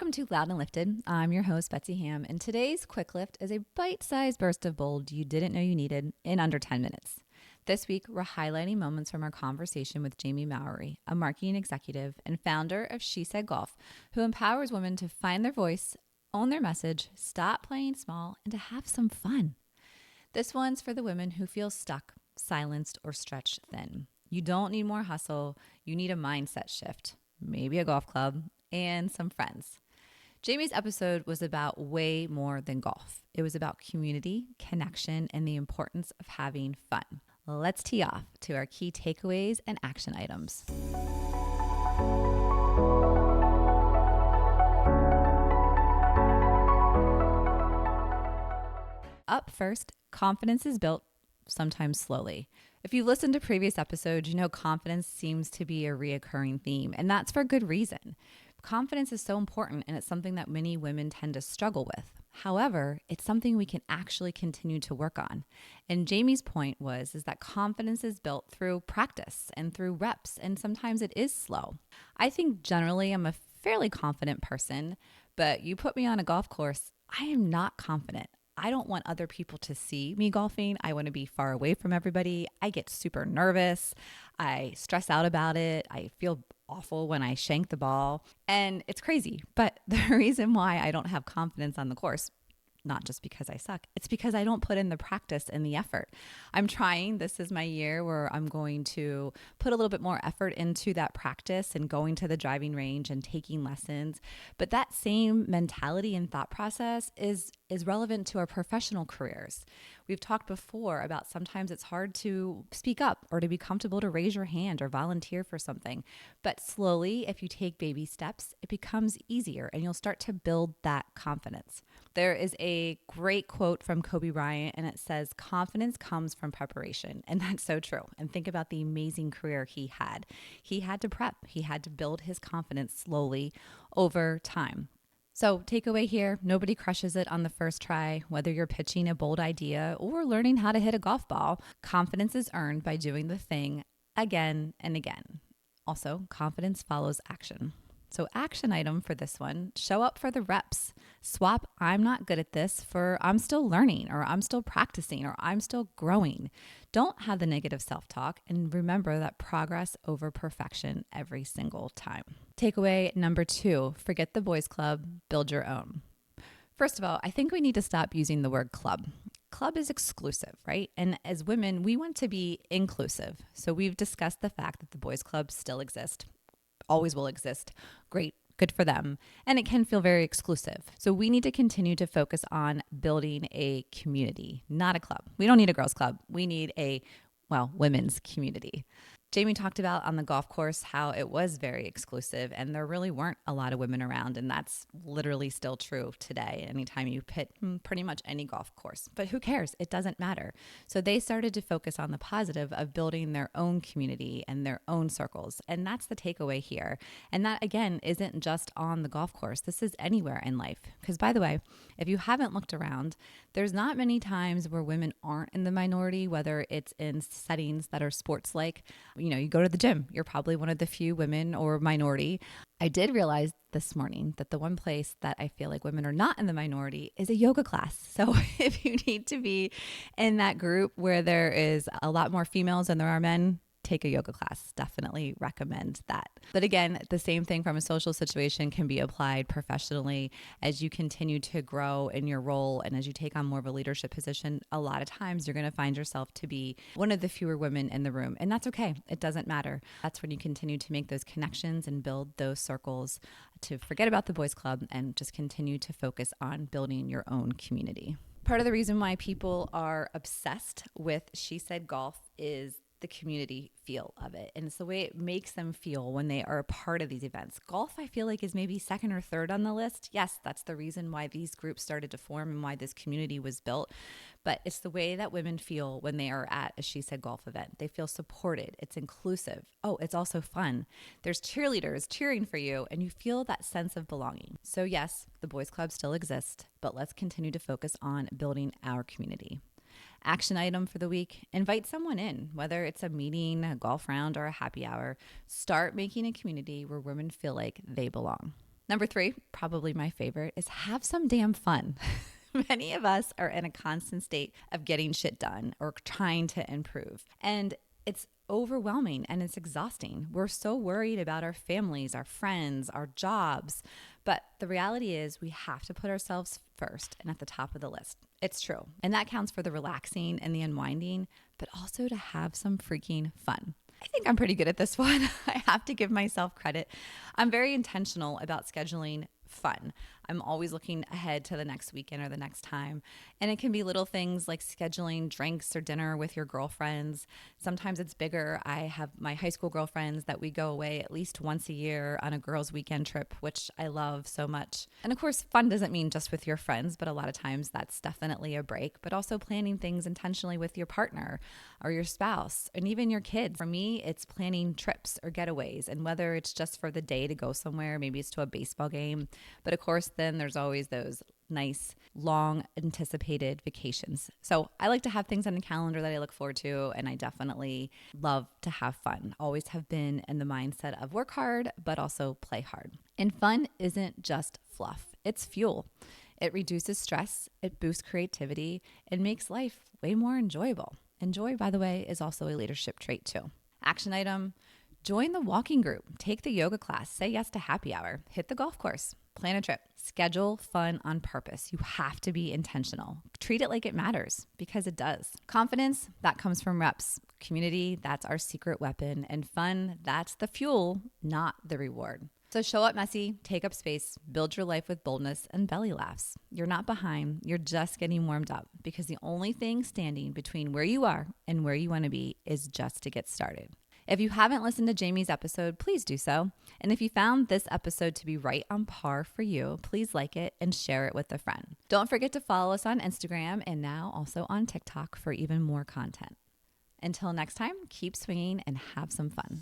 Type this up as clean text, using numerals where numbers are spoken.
Welcome to Loud and Lifted. I'm your host, Betsy Ham, and today's Quick Lift is a bite-sized burst of bold you didn't know you needed in under 10 minutes. This week, we're highlighting moments from our conversation with Jamie Mowery, a marketing executive and founder of She Said Golf, who empowers women to find their voice, own their message, stop playing small, and to have some fun. This one's for the women who feel stuck, silenced, or stretched thin. You don't need more hustle. You need a mindset shift, maybe a golf club, and some friends. Jamie's episode was about way more than golf. It was about community, connection, and the importance of having fun. Let's tee off to our key takeaways and action items. Up first, confidence is built sometimes slowly. If you listen to previous episodes, you know confidence seems to be a reoccurring theme, and that's for good reason. Confidence is so important, and it's something that many women tend to struggle with. However, it's something we can actually continue to work on. And Jamie's point is that confidence is built through practice and through reps, and sometimes it is slow. I think generally I'm a fairly confident person, but you put me on a golf course, I am not confident. I don't want other people to see me golfing. I want to be far away from everybody. I get super nervous. I stress out about it. I feel awful when I shank the ball. And it's crazy. But the reason why I don't have confidence on the course, not just because I suck, it's because I don't put in the practice and the effort. I'm trying. This is my year where I'm going to put a little bit more effort into that practice and going to the driving range and taking lessons. But that same mentality and thought process is relevant to our professional careers. We've talked before about sometimes it's hard to speak up or to be comfortable to raise your hand or volunteer for something. But slowly, if you take baby steps, it becomes easier and you'll start to build that confidence. There is a great quote from Kobe Bryant, and it says, confidence comes from preparation. And that's so true. And think about the amazing career he had. He had to prep. He had to build his confidence slowly over time. So takeaway here, nobody crushes it on the first try. Whether you're pitching a bold idea or learning how to hit a golf ball, confidence is earned by doing the thing again and again. Also, confidence follows action. So action item for this one, show up for the reps. Swap I'm not good at this for I'm still learning, or I'm still practicing, or I'm still growing. Don't have the negative self-talk, and remember that progress over perfection every single time. Takeaway number 2, forget the boys club, build your own. First of all, I think we need to stop using the word club. Club is exclusive, right? And as women, we want to be inclusive. So we've discussed the fact that the boys clubs still exist, always will exist. Great, good for them. And it can feel very exclusive. So we need to continue to focus on building a community, not a club. We don't need a girls club. We need a, women's community. Jamie talked about on the golf course how it was very exclusive and there really weren't a lot of women around. And that's literally still true today. Anytime you pit pretty much any golf course, but who cares? It doesn't matter. So they started to focus on the positive of building their own community and their own circles. And that's the takeaway here. And that again, isn't just on the golf course. This is anywhere in life. Because by the way, if you haven't looked around, there's not many times where women aren't in the minority, whether it's in settings that are sports-like. You go to the gym, you're probably one of the few women or minority. I did realize this morning that the one place that I feel like women are not in the minority is a yoga class. So if you need to be in that group where there is a lot more females than there are men, take a yoga class. Definitely recommend that. But again, the same thing from a social situation can be applied professionally as you continue to grow in your role and as you take on more of a leadership position. A lot of times you're going to find yourself to be one of the fewer women in the room, and that's okay. It doesn't matter. That's when you continue to make those connections and build those circles to forget about the boys club and just continue to focus on building your own community. Part of the reason why people are obsessed with She Said Golf is the community feel of it. And it's the way it makes them feel when they are a part of these events. Golf, I feel like, is maybe second or third on the list. Yes, that's the reason why these groups started to form and why this community was built. But it's the way that women feel when they are at a She Said Golf event. They feel supported. It's inclusive. Oh, it's also fun. There's cheerleaders cheering for you, and you feel that sense of belonging. So yes, the boys club still exists, but let's continue to focus on building our community. Action item for the week, invite someone in, whether it's a meeting, a golf round, or a happy hour. Start making a community where women feel like they belong. Number 3, probably my favorite, is have some damn fun. Many of us are in a constant state of getting shit done or trying to improve. And it's overwhelming and it's exhausting. We're so worried about our families, our friends, our jobs. But the reality is we have to put ourselves first and at the top of the list. It's true. And that counts for the relaxing and the unwinding, but also to have some freaking fun. I think I'm pretty good at this one. I have to give myself credit. I'm very intentional about scheduling fun. I'm always looking ahead to the next weekend or the next time. And it can be little things like scheduling drinks or dinner with your girlfriends. Sometimes it's bigger. I have my high school girlfriends that we go away at least once a year on a girls' weekend trip, which I love so much. And of course, fun doesn't mean just with your friends, but a lot of times that's definitely a break, but also planning things intentionally with your partner or your spouse and even your kids. For me, it's planning trips or getaways, and whether it's just for the day to go somewhere, maybe it's to a baseball game, but of course, then there's always those nice, long anticipated vacations. So I like to have things on the calendar that I look forward to, and I definitely love to have fun. Always have been in the mindset of work hard, but also play hard. And fun isn't just fluff, it's fuel. It reduces stress, it boosts creativity, and makes life way more enjoyable. And joy, by the way, is also a leadership trait too. Action item: join the walking group, take the yoga class, say yes to happy hour, hit the golf course, plan a trip, schedule fun on purpose. You have to be intentional. Treat it like it matters, because it does. Confidence, that comes from reps. Community, that's our secret weapon. And fun, that's the fuel, not the reward. So show up messy, take up space, build your life with boldness and belly laughs. You're not behind, you're just getting warmed up, because the only thing standing between where you are and where you want to be is just to get started. If you haven't listened to Jamie's episode, please do so. And if you found this episode to be right on par for you, please like it and share it with a friend. Don't forget to follow us on Instagram and now also on TikTok for even more content. Until next time, keep swinging and have some fun.